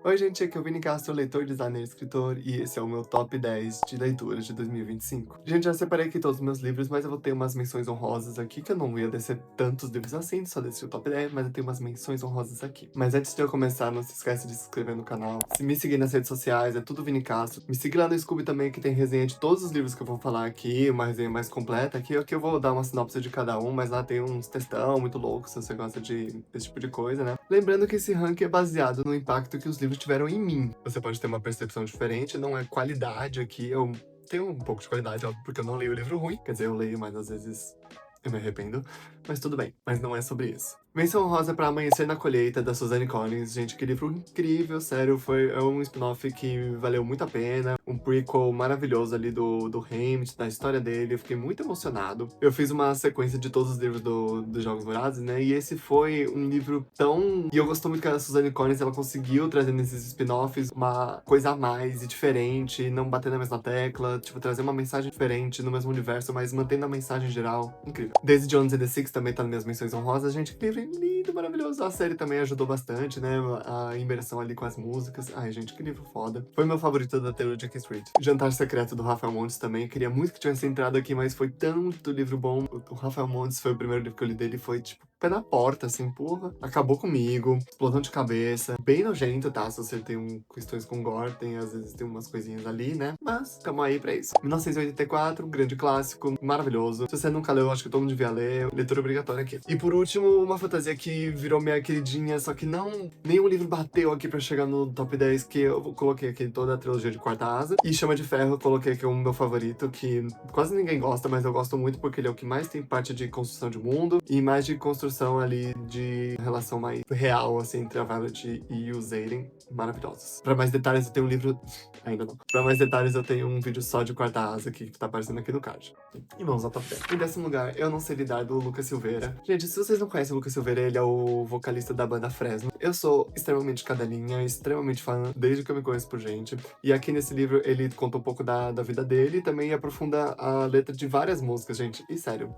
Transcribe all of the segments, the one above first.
Oi, gente, aqui é o Vini Castro, leitor, designer e escritor, e esse é o meu top 10 de leituras de 2025. Gente, já separei aqui todos os meus livros, mas eu vou ter umas menções honrosas aqui, que eu não ia descer tantos livros assim, só desci o top 10, mas eu tenho umas menções honrosas aqui. Mas antes de eu começar, não se esquece de se inscrever no canal, se me seguir nas redes sociais, é tudo Vini Castro. Me siga lá no Scooby também, que tem resenha de todos os livros que eu vou falar aqui, uma resenha mais completa. Aqui eu vou dar uma sinopse de cada um, mas lá tem uns textão muito loucos, se você gosta desse tipo de coisa, né? Lembrando que esse ranking é baseado no impacto que os livros tiveram em mim. Você pode ter uma percepção diferente, não é qualidade aqui, eu tenho um pouco de qualidade, óbvio, porque eu não leio livro ruim. Quer dizer, eu leio, mas às vezes eu me arrependo. Mas tudo bem, mas não é sobre isso. Menção rosa pra Amanhecer na Colheita, da Suzanne Collins. Gente, que livro incrível, sério. É um spin-off que valeu muito a pena. Um prequel maravilhoso ali do Hamlet, da história dele. Eu fiquei muito emocionado. Eu fiz uma sequência de todos os livros dos Jogos Vorazes, né? E esse foi um livro tão... E eu gosto muito que a Suzanne Collins, ela conseguiu trazer nesses spin-offs uma coisa a mais e diferente, não bater na mesma tecla, tipo, trazer uma mensagem diferente no mesmo universo, mas mantendo a mensagem geral. Incrível. Daisy Jones and the Six também tá nas minhas menções honrosas. Gente, que livro lindo, maravilhoso. A série também ajudou bastante, né? A imersão ali com as músicas. Ai, gente, que livro foda. Foi meu favorito da trilogia K Street. Jantar Secreto do Rafael Montes também. Queria muito que tivesse entrado aqui, mas foi tanto livro bom. O Rafael Montes foi o primeiro livro que eu li dele. Foi, tipo, pé na porta, assim, porra. Acabou comigo. Explosão de cabeça. Bem nojento, tá? Se você tem questões com gore, às vezes tem umas coisinhas ali, né? Mas, tamo aí pra isso. 1984, um grande clássico, maravilhoso. Se você nunca leu, acho que todo mundo devia ler. Leitura obrigatória aqui. E por último, uma fantasia que virou minha queridinha, só que nenhum livro bateu aqui pra chegar no top 10, que eu coloquei aqui toda a trilogia de Quarta Asa. E Chama de Ferro, eu coloquei aqui o meu favorito, que quase ninguém gosta, mas eu gosto muito porque ele é o que mais tem parte de construção de mundo e mais de construção ali de relação mais real, assim, entre a Violet e o Zayden. Maravilhosos. Pra mais detalhes, eu tenho um livro... Ainda não. Pra mais detalhes, eu tenho um vídeo só de Quarta Asa aqui, que tá aparecendo aqui no card. E vamos ao top 10. Em décimo lugar, Eu Não Sei Lidar, do Lucas Silveira. Gente, se vocês não conhecem o Lucas Silveira, ele é o vocalista da banda Fresno. Eu sou extremamente cadelinha, extremamente fã, desde que eu me conheço por gente. E aqui nesse livro, ele conta um pouco da vida dele e também aprofunda a letra de várias músicas, gente. E sério,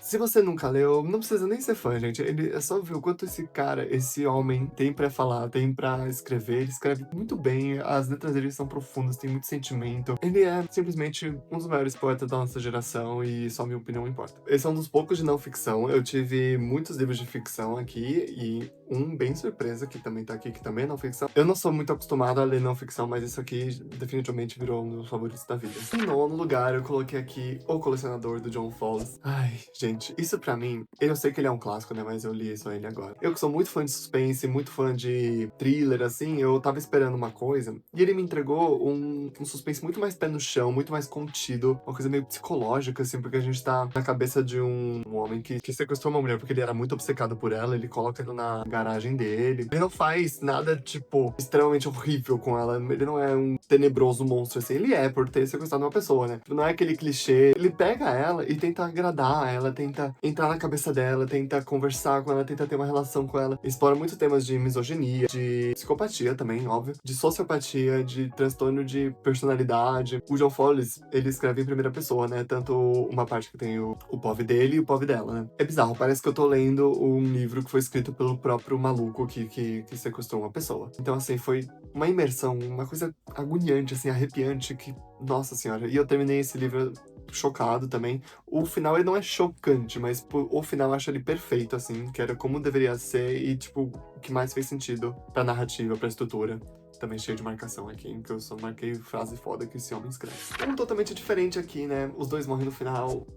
se você nunca leu, não precisa nem ser fã, gente. É só ver o quanto esse cara, esse homem, tem pra falar, tem pra escrever. Ele escreve muito bem, as letras dele são profundas, tem muito sentimento. Ele é simplesmente um dos maiores poetas da nossa geração e só minha opinião importa. Esse é um dos poucos de não ficção. Eu tive muitos livros de ficção aqui e um bem surpresa que também tá aqui, que também é não ficção. Eu não sou muito acostumado a ler não ficção, mas isso aqui definitivamente virou um dos favoritos da vida. Em nono lugar, eu coloquei aqui O Colecionador, do John Fowles. Ai, gente, isso pra mim, eu sei que ele é um clássico, né, mas eu li só ele agora. Eu que sou muito fã de suspense, muito fã de thriller, assim, eu tava esperando uma coisa, e ele me entregou um suspense muito mais pé no chão, muito mais contido, uma coisa meio psicológica, assim, porque a gente tá na cabeça de um homem que sequestrou uma mulher porque ele era muito obcecado por ela, ele coloca ela na garagem dele. Ele não faz nada, tipo, extremamente horrível com ela, ele não é um tenebroso monstro, assim, ele é por ter sequestrado uma pessoa, né? Não é aquele clichê, ele pega ela e tenta agradar ela, tenta entrar na cabeça dela, tenta conversar com ela, tenta ter uma relação com ela. Explora muitos temas de misoginia, de psicopatia também, óbvio, de sociopatia, de transtorno de personalidade. O John Fowles, ele escreve em primeira pessoa, né? Tanto uma parte que tem o POV dele e o POV dela, né? É bizarro, parece que eu tô lendo um livro que foi escrito pelo próprio maluco que sequestrou uma pessoa. Então, assim, foi uma imersão, uma coisa agoniante, assim, arrepiante, que... Nossa senhora. E eu terminei esse livro chocado também. O final, ele não é chocante, mas o final eu acho ele perfeito, assim, que era como deveria ser e, tipo, o que mais fez sentido pra narrativa, pra estrutura. Também cheio de marcação aqui, hein, que eu só marquei frase foda que esse homem escreve. Um totalmente diferente aqui, né? Os dois morrem no final.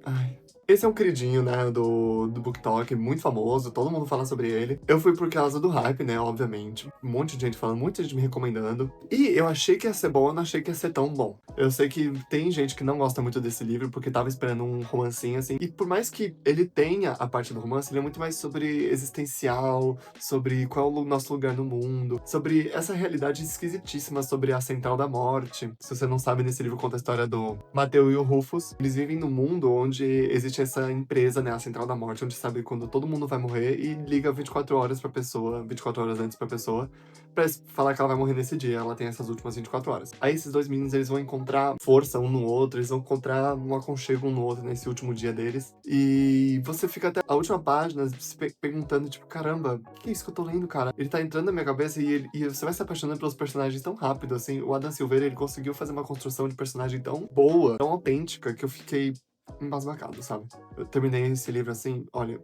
Ai. Esse é um queridinho, né, do BookTok, muito famoso, todo mundo fala sobre ele. Eu fui por causa do hype, né, obviamente. Um monte de gente falando, muita gente me recomendando. E eu achei que ia ser bom, eu não achei que ia ser tão bom. Eu sei que tem gente que não gosta muito desse livro, porque tava esperando um romancinho, assim. E por mais que ele tenha a parte do romance, ele é muito mais sobre existencial, sobre qual é o nosso lugar no mundo, sobre essa realidade esquisitíssima sobre a Central da Morte. Se você não sabe, nesse livro conta a história do Mateu e o Rufus. Eles vivem num mundo onde existe existe essa empresa, né, a Central da Morte, onde sabe quando todo mundo vai morrer e liga 24 horas pra pessoa, 24 horas antes pra pessoa, pra falar que ela vai morrer nesse dia. Ela tem essas últimas 24 horas. Aí esses dois meninos, eles vão encontrar força um no outro, eles vão encontrar um aconchego um no outro nesse último dia deles. E você fica até a última página se perguntando, tipo, caramba, o que é isso que eu tô lendo, cara? Ele tá entrando na minha cabeça e você vai se apaixonando pelos personagens tão rápido, assim. O Adam Silveira, ele conseguiu fazer uma construção de personagem tão boa, tão autêntica, que eu fiquei embasbacado, sabe? Eu terminei esse livro assim, olha,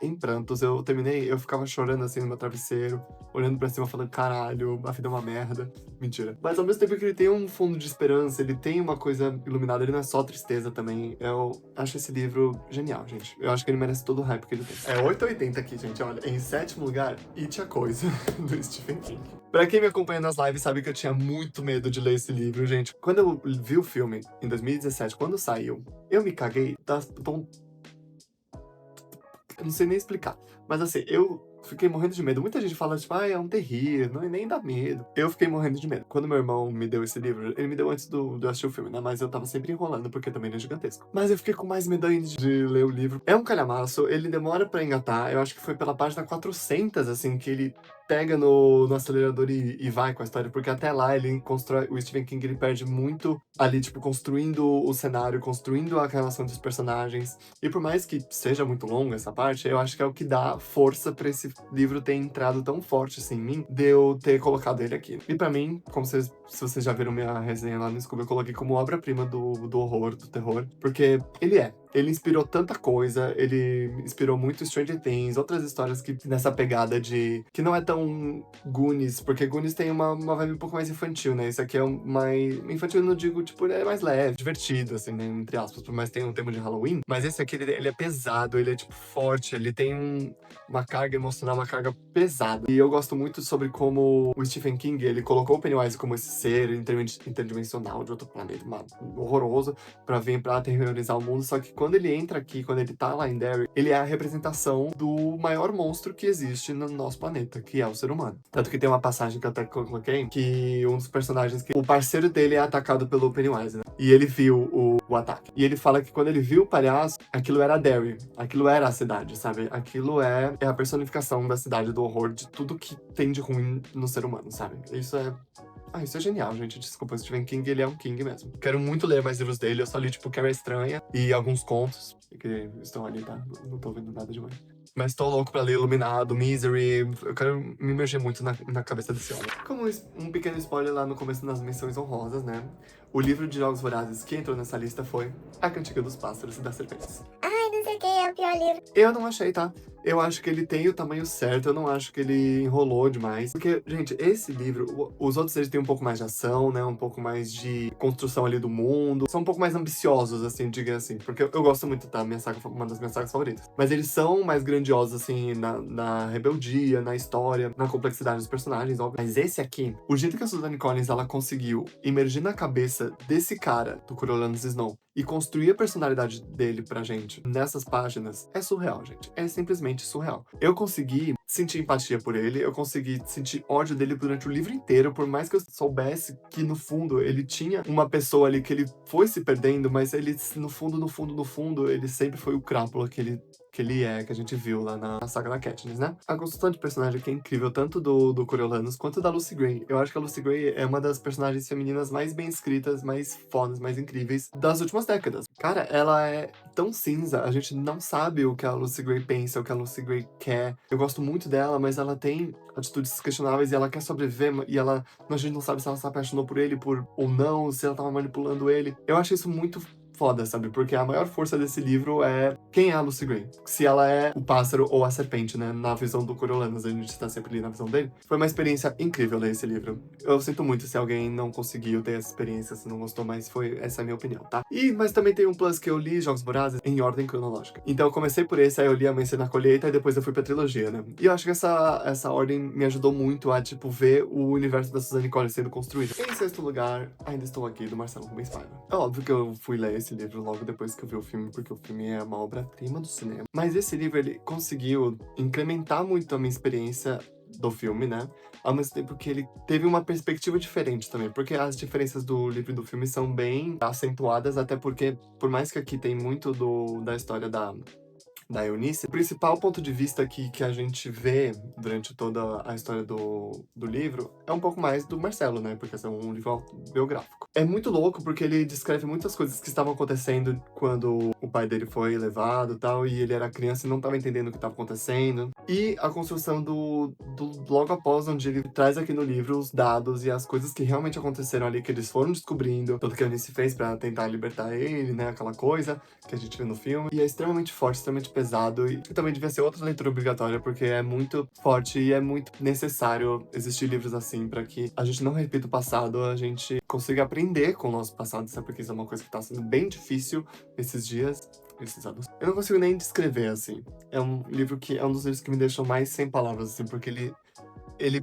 em prantos. Eu terminei, eu ficava chorando assim no meu travesseiro, olhando pra cima, falando, caralho, a vida é uma merda. Mentira. Mas ao mesmo tempo que ele tem um fundo de esperança, ele tem uma coisa iluminada, ele não é só tristeza também. Eu acho esse livro genial, gente. Eu acho que ele merece todo o hype que ele tem. É 8,80 aqui, gente, olha. Em sétimo lugar, It a Coisa, do Stephen King. Pra quem me acompanha nas lives sabe que eu tinha muito medo de ler esse livro, gente. Quando eu vi o filme, em 2017, quando saiu, eu me caguei eu não sei nem explicar. Mas assim, eu fiquei morrendo de medo. Muita gente fala, tipo, ah, é um terrível, não, nem dá medo. Eu fiquei morrendo de medo. Quando meu irmão me deu esse livro, ele me deu antes de eu assistir o filme, né? Mas eu tava sempre enrolando, porque também ele é gigantesco. Mas eu fiquei com mais medo ainda de ler o livro. É um calhamaço, ele demora pra engatar. Eu acho que foi pela página 400, assim, que ele pega no acelerador e vai com a história, porque até lá ele constrói, o Stephen King, ele perde muito ali, tipo, construindo o cenário, construindo a relação dos personagens. E por mais que seja muito longa essa parte, eu acho que é o que dá força pra esse livro ter entrado tão forte assim em mim, de eu ter colocado ele aqui. E pra mim, como vocês, se vocês já viram minha resenha lá no Scooby, eu coloquei como obra-prima do horror, do terror, porque ele é. Ele inspirou tanta coisa, ele inspirou muito Stranger Things, outras histórias que nessa pegada de... que não é tão Goonies, porque Goonies tem uma vibe um pouco mais infantil, né? Esse aqui é mais... infantil eu não digo, tipo, ele é mais leve, divertido, assim, né? Entre aspas, por mais que tenha um tema de Halloween. Mas esse aqui, ele é pesado, ele é, tipo, forte, ele tem uma carga emocional, uma carga pesada. E eu gosto muito sobre como o Stephen King, ele colocou o Pennywise como esse ser interdimensional de outro planeta, horroroso, pra vir pra aterrorizar o mundo, só que quando ele entra aqui, quando ele tá lá em Derry, ele é a representação do maior monstro que existe no nosso planeta, que é o ser humano. Tanto que tem uma passagem que eu até coloquei, que um dos personagens, que o parceiro dele é atacado pelo Pennywise, né? E ele viu o ataque. E ele fala que quando ele viu o palhaço, aquilo era Derry, aquilo era a cidade, sabe? Aquilo é a personificação da cidade, do horror, de tudo que tem de ruim no ser humano, sabe? Isso é genial, gente. Desculpa, o Stephen King, ele é um King mesmo. Quero muito ler mais livros dele. Eu só li, tipo, Carrie Estranha e alguns contos, que estão ali, tá? Não tô vendo nada demais. Mas tô louco pra ler Iluminado, Misery. Eu quero me imergir muito na cabeça desse homem. Como um pequeno spoiler lá no começo das menções honrosas, né? O livro de Jogos Vorazes que entrou nessa lista foi A Cantiga dos Pássaros e das Serpentes. Ai, não sei o que, é o pior livro. Eu não achei, tá? Eu acho que ele tem o tamanho certo, eu não acho que ele enrolou demais. Porque, gente, esse livro, os outros eles têm um pouco mais de ação, né? Um pouco mais de construção ali do mundo. São um pouco mais ambiciosos, assim, diga assim. Porque eu gosto muito da minha saga, uma das minhas sagas favoritas. Mas eles são mais grandiosos, assim, na rebeldia, na história, na complexidade dos personagens, óbvio. Mas esse aqui, o jeito que a Suzanne Collins, ela conseguiu imergir na cabeça desse cara, do Coriolanus Snow, e construir a personalidade dele pra gente nessas páginas, é surreal, gente. É simplesmente surreal. Eu consegui sentir empatia por ele, eu consegui sentir ódio dele durante o livro inteiro, por mais que eu soubesse que, no fundo, ele tinha uma pessoa ali que ele foi se perdendo, mas ele, no fundo, ele sempre foi o crápula que a gente viu lá na saga da Katniss, né? A construção de personagem aqui é incrível, tanto do Coriolanus quanto da Lucy Gray. Eu acho que a Lucy Gray é uma das personagens femininas mais bem escritas, mais fodas, mais incríveis das últimas décadas. Cara, ela é tão cinza, a gente não sabe o que a Lucy Gray pensa, o que a Lucy Gray quer. Eu gosto muito dela, mas ela tem atitudes questionáveis e ela quer sobreviver, e a gente não sabe se ela se apaixonou por ele ou não, se ela tava manipulando ele. Eu acho isso muito foda, sabe? Porque a maior força desse livro é quem é a Lucy Gray. Se ela é o pássaro ou a serpente, né? Na visão do Coriolanus, a gente tá sempre ali na visão dele. Foi uma experiência incrível ler esse livro. Eu sinto muito se alguém não conseguiu ter essa experiência, se não gostou, mas essa é a minha opinião, tá? Mas também tem um plus que eu li Jogos Vorazes em ordem cronológica. Então eu comecei por esse, aí eu li Amanhecer na Colheita e depois eu fui pra trilogia, né? E eu acho que essa ordem me ajudou muito a, tipo, ver o universo da Suzanne Collins sendo construído. Em sexto lugar, Ainda Estou Aqui, do Marcelo Rubens Paiva. É óbvio que eu fui ler esse livro logo depois que eu vi o filme, porque o filme é uma obra-prima do cinema. Mas esse livro, ele conseguiu incrementar muito a minha experiência do filme, né? ao mesmo tempo que ele teve uma perspectiva diferente também, porque as diferenças do livro e do filme são bem acentuadas, até porque, por mais que aqui tem muito da história da Eunice, o principal ponto de vista que a gente vê durante toda a história do livro é um pouco mais do Marcelo, né? Porque é um livro biográfico. É muito louco porque ele descreve muitas coisas que estavam acontecendo quando o pai dele foi levado e tal, e ele era criança e não estava entendendo o que estava acontecendo. E a construção do logo após, onde ele traz aqui no livro os dados e as coisas que realmente aconteceram ali, que eles foram descobrindo, tudo que a Eunice fez pra tentar libertar ele, né? Aquela coisa que a gente vê no filme. E é extremamente forte, extremamente pesado, e também devia ser outra leitura obrigatória, porque é muito forte e é muito necessário existir livros assim pra que a gente não repita o passado, a gente consiga aprender com o nosso passado, sabe? Porque isso é uma coisa que tá sendo bem difícil esses dias. Esses anos. Eu não consigo nem descrever, assim. É um livro que é um dos livros que me deixou mais sem palavras, assim, porque ele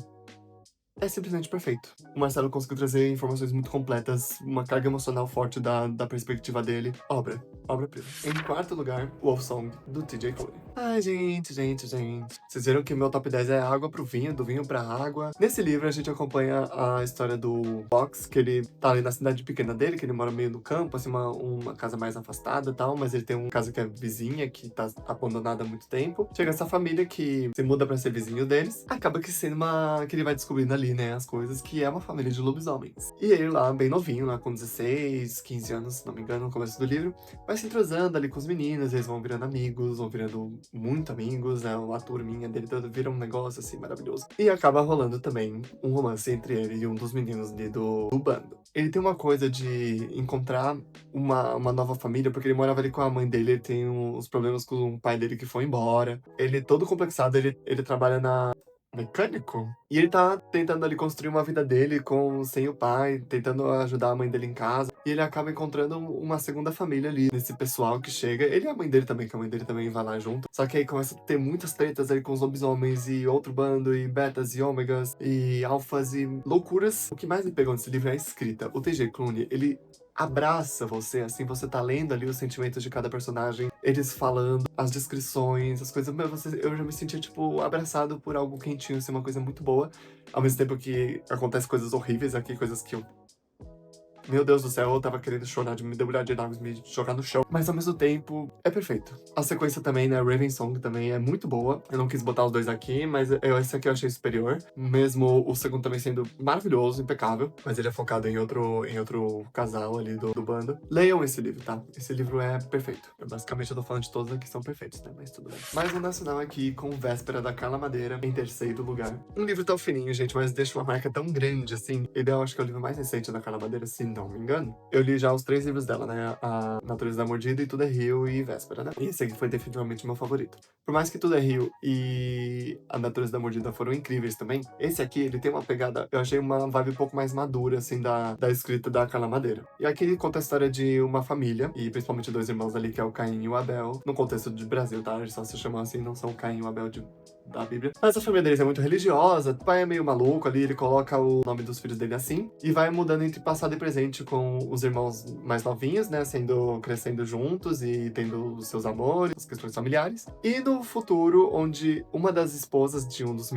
é simplesmente perfeito. O Marcelo conseguiu trazer informações muito completas, uma carga emocional forte da perspectiva dele. Obra-prima. Em quarto lugar, Wolf Song, do TJ Cole. Ai, gente. Vocês viram que meu top 10 é água pro vinho, do vinho pra água. Nesse livro, a gente acompanha a história do Fox, que ele tá ali na cidade pequena dele, que ele mora meio no campo, assim, uma casa mais afastada e tal, mas ele tem uma casa que é vizinha, que tá abandonada há muito tempo. Chega essa família que se muda pra ser vizinho deles. Acaba que sendo que ele vai descobrindo ali, né, as coisas, que é uma família de lobisomens. E ele lá, bem novinho, lá com 16, 15 anos, se não me engano, no começo do livro, vai se entrosando ali com os meninos, eles vão virando amigos, vão virando muito amigos, né, a turminha dele toda vira um negócio, assim, maravilhoso. E acaba rolando também um romance entre ele e um dos meninos ali do bando. Ele tem uma coisa de encontrar uma nova família, porque ele morava ali com a mãe dele, ele tem uns problemas com o pai dele que foi embora. Ele todo complexado, ele trabalha na mecânico? E ele tá tentando ali construir uma vida dele sem o pai, tentando ajudar a mãe dele em casa. E ele acaba encontrando uma segunda família ali, nesse pessoal que chega. Ele e a mãe dele também, que a mãe dele também vai lá junto. Só que aí começa a ter muitas tretas ali com os lobisomens e outro bando, e betas e ômegas, e alfas e loucuras. O que mais me pegou nesse livro é a escrita. O TJ Clooney, ele abraça você, assim, você tá lendo ali os sentimentos de cada personagem, eles falando, as descrições, as coisas, eu já me sentia, tipo, abraçado por algo quentinho, assim, uma coisa muito boa, ao mesmo tempo que acontece coisas horríveis aqui, coisas que eu... Meu Deus do céu, eu tava querendo chorar, de me debulhar de água, me jogar no chão. Mas ao mesmo tempo, é perfeito. A sequência também, né, Raven Song também é muito boa. Eu não quis botar os dois aqui, mas esse aqui eu achei superior. Mesmo o segundo também sendo maravilhoso, impecável. Mas ele é focado em outro casal ali do bando. Leiam esse livro, tá? Esse livro é perfeito. Basicamente eu tô falando de todos aqui que são perfeitos, né? Mas tudo bem. Mais um nacional aqui com Véspera, da Carla Madeira, em terceiro lugar. Um livro tão fininho, gente, mas deixa uma marca tão grande, assim. Ele eu acho que é o livro mais recente da Carla Madeira, se não me engano. Eu li já os 3 livros dela, né? A Natureza da Mordida e Tudo é Rio e Véspera, né? E esse aqui foi definitivamente meu favorito. Por mais que Tudo é Rio e A Natureza da Mordida foram incríveis também, esse aqui, ele tem uma pegada, eu achei uma vibe um pouco mais madura, assim, da escrita da Carla Madeira. E aqui ele conta a história de uma família, e principalmente dois irmãos ali, que é o Caim e o Abel, no contexto de Brasil, tá? Eles só se chamam assim, não são o Caim e o Abel da Bíblia. Mas a família deles é muito religiosa, o pai é meio maluco ali, ele coloca o nome dos filhos dele assim, e vai mudando entre passado e presente com os irmãos mais novinhos, né, crescendo juntos e tendo os seus amores, as questões familiares. E no futuro, onde uma das esposas de um dos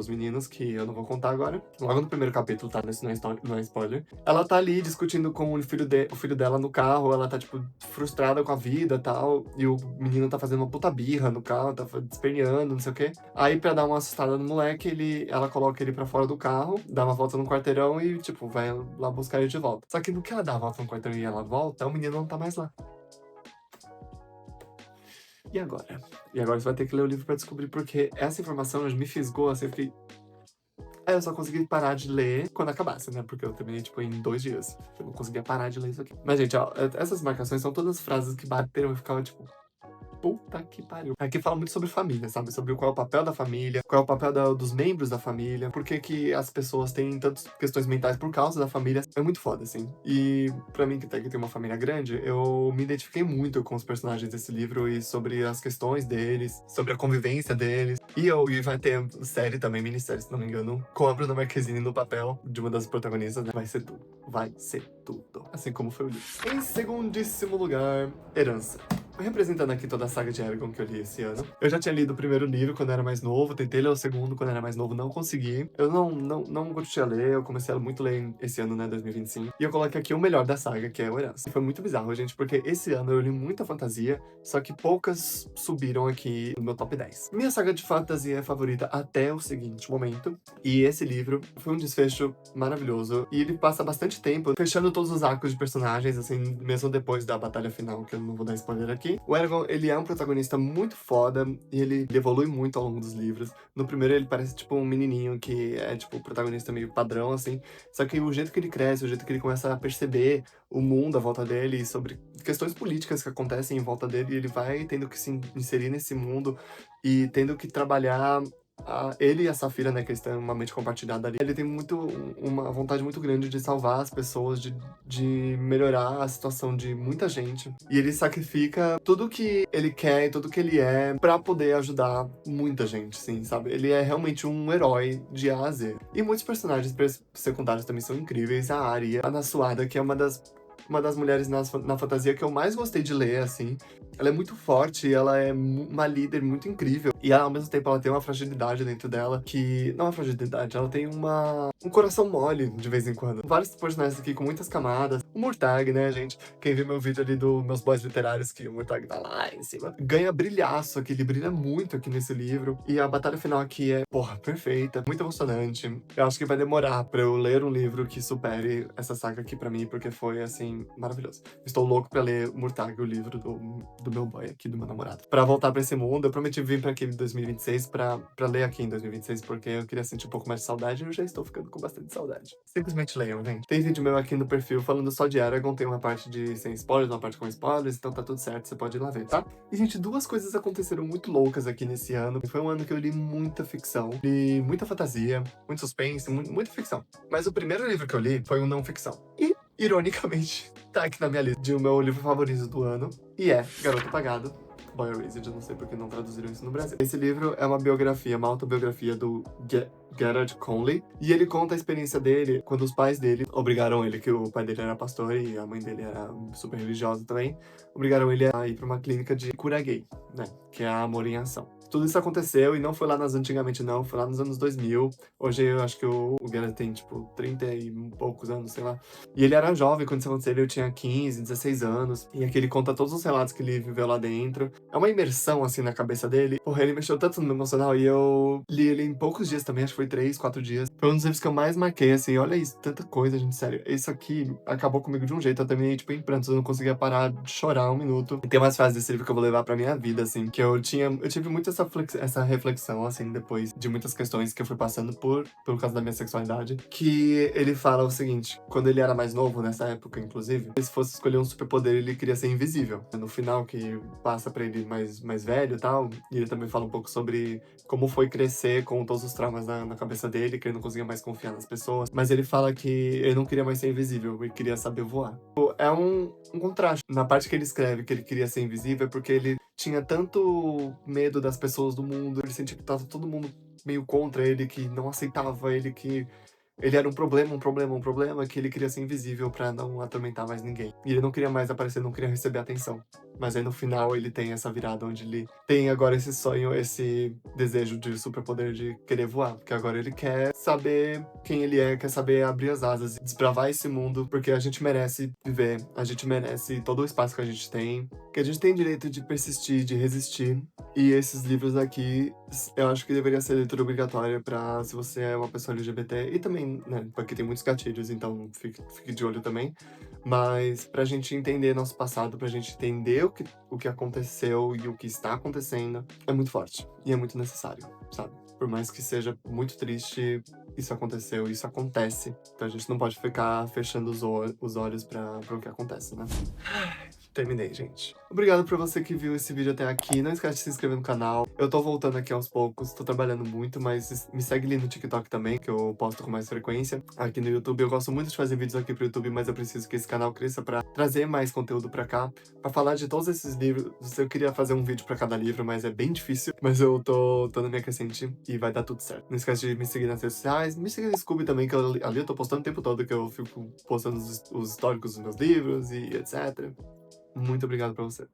meninos, que eu não vou contar agora, logo no primeiro capítulo, tá? Isso não é spoiler. Ela tá ali discutindo com o filho dela no carro, ela tá, tipo, frustrada com a vida e tal, e o menino tá fazendo uma puta birra no carro, tá desperneando, não sei o quê. Aí, pra dar uma assustada no moleque, ela coloca ele pra fora do carro, dá uma volta no quarteirão e, tipo, vai lá buscar ele de volta. Só que no que ela dá a volta no quarteirão e ela volta, o menino não tá mais lá. E agora? E agora você vai ter que ler o livro pra descobrir, porque essa informação me fisgou, assim, eu fiquei... Aí eu só consegui parar de ler quando acabasse, né? Porque eu terminei, tipo, em 2 dias. Eu não conseguia parar de ler isso aqui. Mas, gente, ó, essas marcações são todas frases que bateram e ficavam, tipo... Puta que pariu. Aqui fala muito sobre família, sabe? Sobre qual é o papel da família, qual é o papel dos membros da família, por que as pessoas têm tantas questões mentais por causa da família. É muito foda, assim. E pra mim, que tem uma família grande, eu me identifiquei muito com os personagens desse livro e sobre as questões deles, sobre a convivência deles. E vai ter série também, minissérie, se não me engano, com a Bruna Marquezine no papel de uma das protagonistas, né? Vai ser tudo. Vai ser tudo. Assim como foi o livro. Em segundíssimo lugar, Herança. representando aqui toda a saga de Eragon que eu li esse ano. Eu já tinha lido o primeiro livro quando eu era mais novo, tentei ler o segundo quando eu era mais novo, não consegui. Eu não curti a ler, eu comecei a muito ler esse ano, né, 2025. E eu coloquei aqui o melhor da saga, que é o Herança. E foi muito bizarro, gente, porque esse ano eu li muita fantasia, só que poucas subiram aqui no meu top 10. Minha saga de fantasia favorita até o seguinte momento, e esse livro foi um desfecho maravilhoso, e ele passa bastante tempo fechando todos os arcos de personagens, assim, mesmo depois da batalha final, que eu não vou dar spoiler aqui. O Eragon, ele é um protagonista muito foda, e ele evolui muito ao longo dos livros. No primeiro ele parece, tipo, um menininho que é, tipo, o protagonista meio padrão, assim, só que o jeito que ele cresce, o jeito que ele começa a perceber o mundo à volta dele, sobre questões políticas que acontecem em volta dele, e ele vai tendo que se inserir nesse mundo e tendo que trabalhar ele e a Safira, né, que eles têm uma mente compartilhada ali, ele tem uma vontade muito grande de salvar as pessoas, de melhorar a situação de muita gente. E ele sacrifica tudo que ele quer e tudo que ele é pra poder ajudar muita gente, assim, sabe? Ele é realmente um herói de A a Z. E muitos personagens secundários também são incríveis. A Arya, a Nassuada, que é uma das mulheres na fantasia que eu mais gostei de ler, assim. Ela é muito forte, ela é uma líder muito incrível. E ao mesmo tempo ela tem uma fragilidade dentro dela que... Não é uma fragilidade, ela tem um coração mole de vez em quando. Vários personagens aqui com muitas camadas. O Murtag, né, gente? Quem viu meu vídeo ali dos meus boys literários, que o Murtag tá lá em cima, ganha brilhaço aqui, ele brilha muito aqui nesse livro. E a batalha final aqui é, porra, perfeita, muito emocionante. Eu acho que vai demorar pra eu ler um livro que supere essa saga aqui pra mim, porque foi, assim, maravilhoso. Estou louco pra ler Murtag, o livro do meu boy aqui, do meu namorado. Pra voltar pra esse mundo, eu prometi vir pra aqui em 2026 pra ler aqui em 2026, porque eu queria sentir um pouco mais de saudade e eu já estou ficando com bastante saudade. Simplesmente leiam, gente. Tem vídeo meu aqui no perfil falando só de Eragon, tem uma parte de sem spoilers, uma parte com spoilers, então tá tudo certo, você pode ir lá ver, tá? E, gente, duas coisas aconteceram muito loucas aqui nesse ano. Foi um ano que eu li muita ficção, li muita fantasia, muito suspense, muita ficção. Mas o primeiro livro que eu li foi um não ficção. E, ironicamente, tá aqui na minha lista de o meu livro favorito do ano, e é Garoto Apagado, Boy Erased, eu não sei porque não traduziram isso no Brasil. Esse livro é uma biografia, uma autobiografia do Gerard Conley, e ele conta a experiência dele quando os pais dele obrigaram ele, que o pai dele era pastor e a mãe dele era super religiosa também, obrigaram ele a ir pra uma clínica de cura gay, né, que é a Amor em Ação. Tudo isso aconteceu e não foi lá antigamente não, foi lá nos anos 2000. Hoje eu acho que o Gerard tem, tipo, 30 e poucos anos, sei lá. E ele era jovem quando isso aconteceu, ele tinha 15, 16 anos. E aqui ele conta todos os relatos que ele viveu lá dentro. É uma imersão, assim, na cabeça dele. Porra, ele mexeu tanto no meu emocional e eu li ele em poucos dias também, acho que foi 3, 4 dias. Foi um dos livros que eu mais marquei, assim, olha isso, tanta coisa, gente, sério. Isso aqui acabou comigo de um jeito, eu terminei, tipo, em prantos, eu não conseguia parar de chorar um minuto. E tem umas frases desse livro que eu vou levar pra minha vida, assim, que eu tive muito essa reflexão, assim, depois de muitas questões que eu fui passando por causa da minha sexualidade, que ele fala o seguinte: quando ele era mais novo, nessa época, inclusive, se fosse escolher um superpoder, ele queria ser invisível. No final, que passa pra ele mais velho e tal, e ele também fala um pouco sobre como foi crescer com todos os traumas na cabeça dele, que ele não conseguia mais confiar nas pessoas, mas ele fala que ele não queria mais ser invisível, ele queria saber voar. É um contraste. Na parte que ele escreve que ele queria ser invisível, é porque ele tinha tanto medo das pessoas do mundo, ele sentia que tava todo mundo meio contra ele, que não aceitava ele, que ele era um problema, que ele queria ser invisível pra não atormentar mais ninguém. E ele não queria mais aparecer, não queria receber atenção. Mas aí no final ele tem essa virada onde ele tem agora esse sonho, esse desejo de superpoder de querer voar. Porque agora ele quer saber quem ele é, quer saber abrir as asas e desbravar esse mundo, porque a gente merece viver, a gente merece todo o espaço que a gente tem, que a gente tem direito de persistir, de resistir. E esses livros aqui, eu acho que deveria ser leitura obrigatória pra se você é uma pessoa LGBT, e também, né, porque tem muitos gatilhos, então fique de olho também. Mas pra gente entender nosso passado, pra gente entender o que aconteceu e o que está acontecendo, é muito forte e é muito necessário, sabe? Por mais que seja muito triste, isso aconteceu, isso acontece. Então a gente não pode ficar fechando os olhos pra o que acontece, né? Terminei, gente. Obrigado por você que viu esse vídeo até aqui. Não esquece de se inscrever no canal. Eu tô voltando aqui aos poucos, tô trabalhando muito, mas me segue ali no TikTok também, que eu posto com mais frequência. Aqui no YouTube, eu gosto muito de fazer vídeos aqui pro YouTube, mas eu preciso que esse canal cresça pra trazer mais conteúdo pra cá, pra falar de todos esses livros. Eu queria fazer um vídeo pra cada livro, mas é bem difícil. Mas eu tô na minha crescente e vai dar tudo certo. Não esquece de me seguir nas redes sociais, me siga no Scooby também, que ali eu tô postando o tempo todo, que eu fico postando os históricos dos meus livros e etc. Muito obrigado pra você.